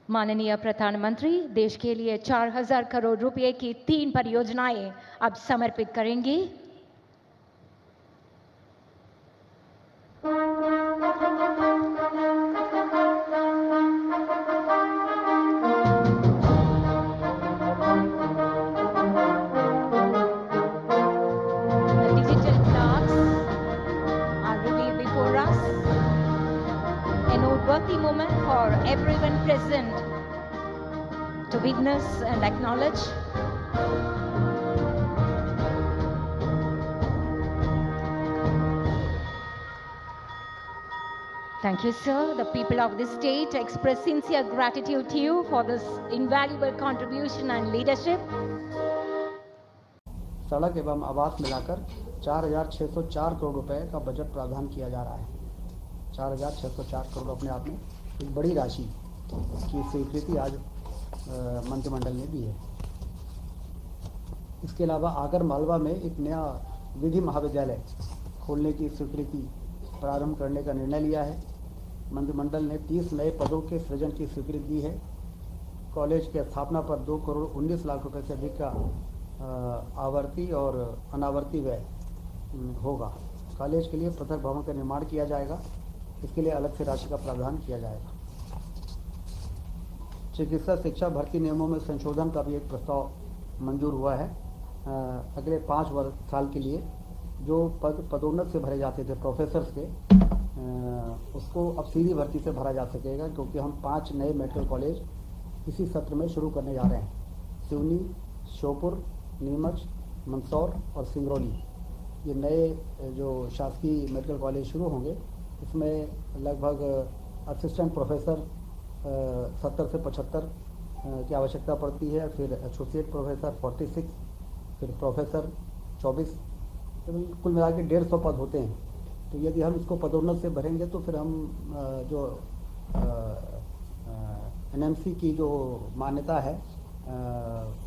माननीय प्रधानमंत्री देश के लिए 4000 करोड़ रुपए की 3 परियोजनाएं अब समर्पित करेंगी। Digital plaques are revealed before us, a noteworthy moment for everyone present to witness and acknowledge. Thank you, sir. The people of this state express sincere gratitude to you for this invaluable contribution and leadership. सड़क एवं आवास मिलाकर 4,604 करोड़ रुपए का budget प्रावधान किया जा रहा है। 4,604 करोड़ अपने आप में एक बड़ी राशि की स्वीकृति आज मंत्रिमंडल ने दी है। इसके अलावा आगर मालवा में एक नया विधि महाविद्यालय खोलने की स्वीकृति प्रारंभ करने का निर्णय लिया है। मंत्रिमंडल ने 30 नए पदों के सृजन की स्वीकृति दी है। कॉलेज की स्थापना पर 2 करोड़ 19 लाख रुपए से अधिक का आवर्ती और अनावर्ती व्यय होगा। कॉलेज के लिए पृथक भवन का निर्माण किया जाएगा। इसके लिए अलग से राशि का प्रावधान किया जाएगा। चिकित्सा शिक्षा भर्ती नियमों में संशोधन का भी एक प्रस्ताव मंजूर हुआ है। अगले 5 साल के लिए जो पद पदोन्नत से भरे जाते थे प्रोफेसर्स के, उसको अब सीधी भर्ती से भरा जा सकेगा, क्योंकि हम 5 नए मेडिकल कॉलेज इसी सत्र में शुरू करने जा रहे हैं। सिवनी, श्योपुर, नीमच, मंदसौर और सिंगरौली, ये नए जो शासकीय मेडिकल कॉलेज शुरू होंगे। इसमें लगभग असिस्टेंट प्रोफेसर 70 से 75 की आवश्यकता पड़ती है, फिर एसोसिएट प्रोफेसर 46, फिर प्रोफेसर 24, तो कुल मिला के 150 पद होते हैं। तो यदि हम इसको पदोन्नत से भरेंगे तो फिर हम जो एनएमसी की जो मान्यता है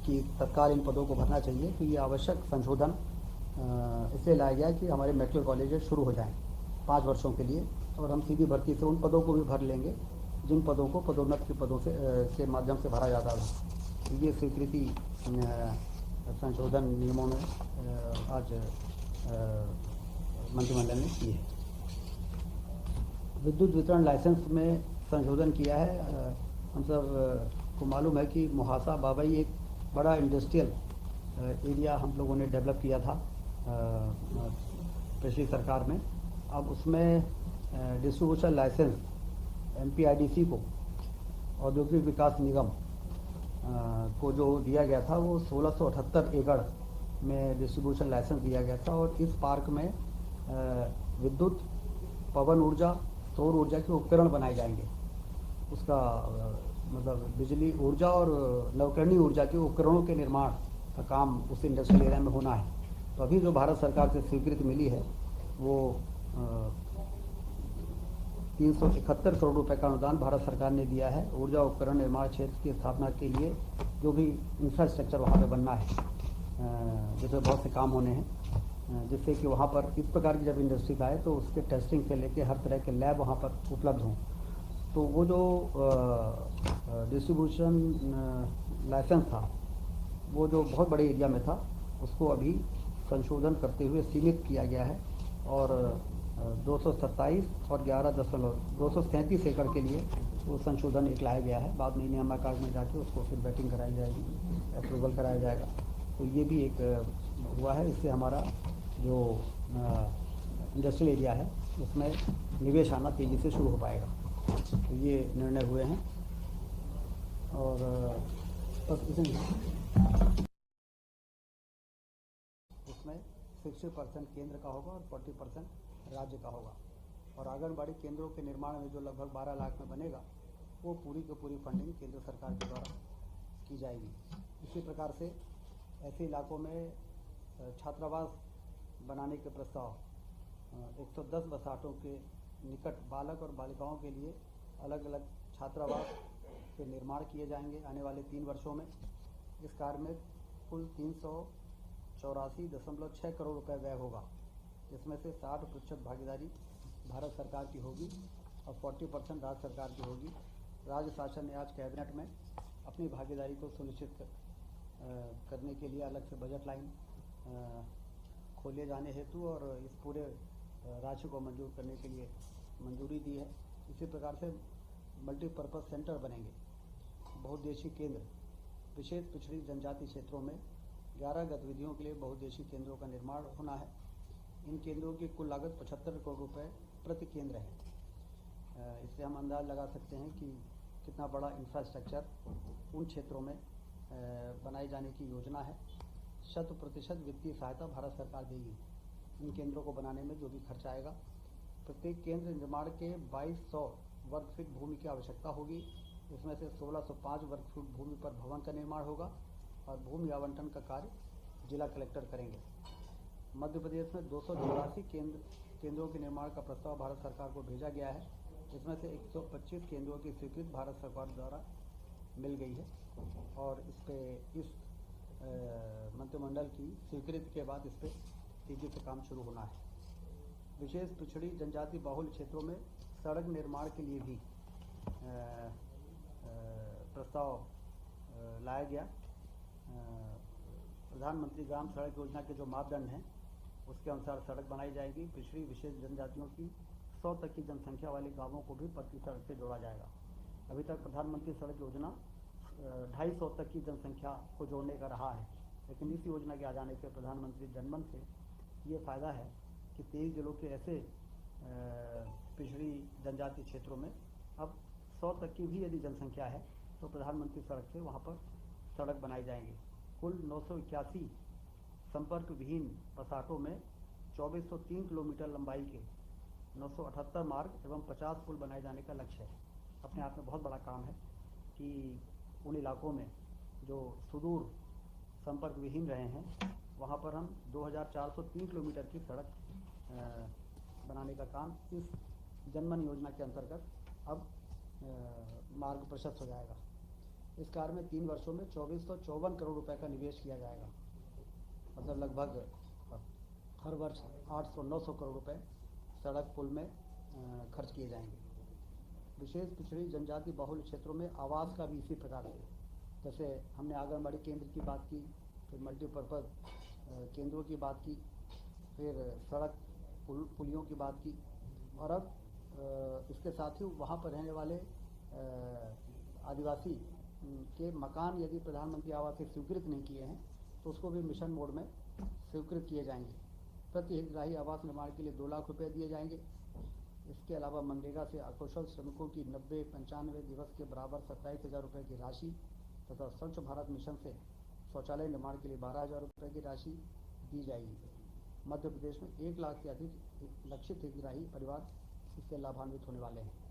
कि तत्काल इन पदों को भरना चाहिए, तो ये आवश्यक संशोधन इसलिए लाया गया कि हमारे मेडिकल कॉलेजेस शुरू हो जाएं 5 वर्षों के लिए, और हम सीधी भर्ती से उन पदों को भी भर लेंगे जिन पदों को पदोन्नत के पदों के माध्यम से भरा जाता था। तो ये स्वीकृति संशोधन नियमों में आज मंत्रिमंडल ने की है। विद्युत वितरण लाइसेंस में संशोधन किया है। हम सब को मालूम है कि मुहासा बाबई एक बड़ा इंडस्ट्रियल एरिया हम लोगों ने डेवलप किया था पिछली सरकार में। अब उसमें डिस्ट्रीब्यूशन लाइसेंस MPIDC को, औद्योगिक विकास निगम को जो दिया गया था, वो 1678 एकड़ में डिस्ट्रीब्यूशन लाइसेंस दिया गया था। और इस पार्क में विद्युत, पवन ऊर्जा, सौर ऊर्जा के उपकरण बनाए जाएंगे। उसका मतलब बिजली ऊर्जा और नवकरणीय ऊर्जा के उपकरणों के निर्माण का काम उस इंडस्ट्रियल एरिया में होना है। तो अभी जो भारत सरकार से स्वीकृति मिली है वो 371 करोड़ रुपए का अनुदान भारत सरकार ने दिया है ऊर्जा उपकरण निर्माण क्षेत्र की स्थापना के लिए। जो भी इंफ्रास्ट्रक्चर वहाँ पे बनना है, जिसमें बहुत से काम होने हैं, जिससे कि वहाँ पर इस प्रकार की जब इंडस्ट्री का है तो उसके टेस्टिंग से लेके हर तरह के लैब वहाँ पर उपलब्ध हों। तो वो जो डिस्ट्रीब्यूशन लाइसेंस था, वो जो बहुत बड़े एरिया में था, उसको अभी संशोधन करते हुए सीमित किया गया है और 227 और 237 एकड़ के लिए वो संशोधन एक लाया गया है। बाद में नियामक में जाके उसको फिर बैटिंग कराई जाएगी, अप्रूवल कराया जाएगा। तो ये भी एक हुआ है। इससे हमारा जो इंडस्ट्रियल एरिया है उसमें निवेश आना तेज़ी से शुरू हो पाएगा। तो ये निर्णय हुए हैं और बस उसमें 60% केंद्र का होगा और 40% राज्य का होगा। और आंगनबाड़ी केंद्रों के निर्माण में जो लगभग 12 लाख में बनेगा, वो पूरी की पूरी फंडिंग केंद्र सरकार के द्वारा की जाएगी। इसी प्रकार से ऐसे इलाकों में छात्रावास बनाने के प्रस्ताव 110 बसाहटों के निकट बालक और बालिकाओं के लिए अलग अलग छात्रावास के निर्माण किए जाएंगे आने वाले 3 वर्षों में। इस कार्य में कुल 384.6 करोड़ रुपए व्यय होगा, जिसमें से 60% भागीदारी भारत सरकार की होगी और 40% राज्य सरकार की होगी। राज्य शासन ने आज कैबिनेट में अपनी भागीदारी को सुनिश्चित करने के लिए अलग से बजट लाइन खोले जाने हेतु और इस पूरे राशि को मंजूर करने के लिए मंजूरी दी है। इसी प्रकार से मल्टीपर्पज़ सेंटर बनेंगे। बहुउद्देशीय केंद्र विशेष पिछड़ी जनजाति क्षेत्रों में 11 गतिविधियों के लिए बहुउद्देशीय केंद्रों का निर्माण होना है। इन केंद्रों की कुल लागत 75 करोड़ रुपए प्रति केंद्र है। इससे हम अंदाज लगा सकते हैं कि कितना बड़ा इंफ्रास्ट्रक्चर उन क्षेत्रों में बनाए जाने की योजना है। 100% वित्तीय सहायता भारत सरकार देगी इन केंद्रों को बनाने में जो भी खर्च आएगा। प्रत्येक केंद्र निर्माण के 2200 वर्ग फीट भूमि की आवश्यकता होगी। इसमें से 1605 वर्ग फीट भूमि पर भवन का निर्माण होगा और भूमि आवंटन का कार्य जिला कलेक्टर करेंगे। मध्य प्रदेश में 284 केंद्रों के निर्माण का प्रस्ताव भारत सरकार को भेजा गया है। इसमें से 125 केंद्रों की स्वीकृति भारत सरकार द्वारा मिल गई है और इस मंत्रिमंडल की स्वीकृति के बाद इस पर तेजी से काम शुरू होना है। विशेष पिछड़ी जनजाति बाहुल क्षेत्रों में सड़क निर्माण के लिए भी प्रस्ताव लाया गया। प्रधानमंत्री ग्राम सड़क योजना के जो मापदंड हैं उसके अनुसार सड़क बनाई जाएगी। पिछड़ी विशेष जनजातियों की 100 तक की जनसंख्या वाले गांवों को भी पक्की सड़क से जोड़ा जाएगा। अभी तक प्रधानमंत्री सड़क योजना 250 तक की जनसंख्या को जोड़ने का रहा है, लेकिन इस योजना के आ जाने से प्रधानमंत्री जनमन से ये फ़ायदा है कि 23 जिलों के ऐसे पिछड़ी जनजाति क्षेत्रों में अब 100 तक की भी यदि जनसंख्या है तो प्रधानमंत्री सड़क से वहाँ पर सड़क बनाई जाएंगी। कुल 981 संपर्क विहीन पसाटों में 2403 किलोमीटर लंबाई के 978 मार्ग एवं 50 पुल बनाए जाने का लक्ष्य है। अपने आप में बहुत बड़ा काम है कि उन इलाकों में जो सुदूर संपर्क विहीन रहे हैं वहाँ पर हम 2403 किलोमीटर की सड़क बनाने का काम इस जनमन योजना के अंतर्गत अब मार्ग प्रशस्त हो जाएगा। इस कार्य में 3 वर्षों में 2454 करोड़ रुपए का निवेश किया जाएगा। मतलब लगभग हर वर्ष 800-900 करोड़ रुपए सड़क पुल में खर्च किए जाएंगे। विशेष पिछड़ी जनजाति बहुल क्षेत्रों में आवास का भी इसी प्रकार से, जैसे हमने आंगनबाड़ी केंद्र की बात की, फिर मल्टीपर्पज़ केंद्रों की बात की, फिर सड़क पुलियों की बात की और अब इसके साथ ही वहाँ पर रहने वाले आदिवासी के मकान यदि प्रधानमंत्री आवास से स्वीकृत नहीं किए हैं तो उसको भी मिशन मोड में स्वीकृत किए जाएंगे। प्रति हितग्राही आवास निर्माण के लिए 2 लाख रुपए दिए जाएंगे। इसके अलावा मनरेगा से अकुशल श्रमिकों की 90-95 दिवस के बराबर 27,000 रुपये की राशि तथा स्वच्छ भारत मिशन से शौचालय निर्माण के लिए 12,000 रुपये की राशि दी जाएगी। मध्य प्रदेश में 1 लाख से अधिक लक्षित हितग्राही परिवार इससे लाभान्वित होने वाले हैं।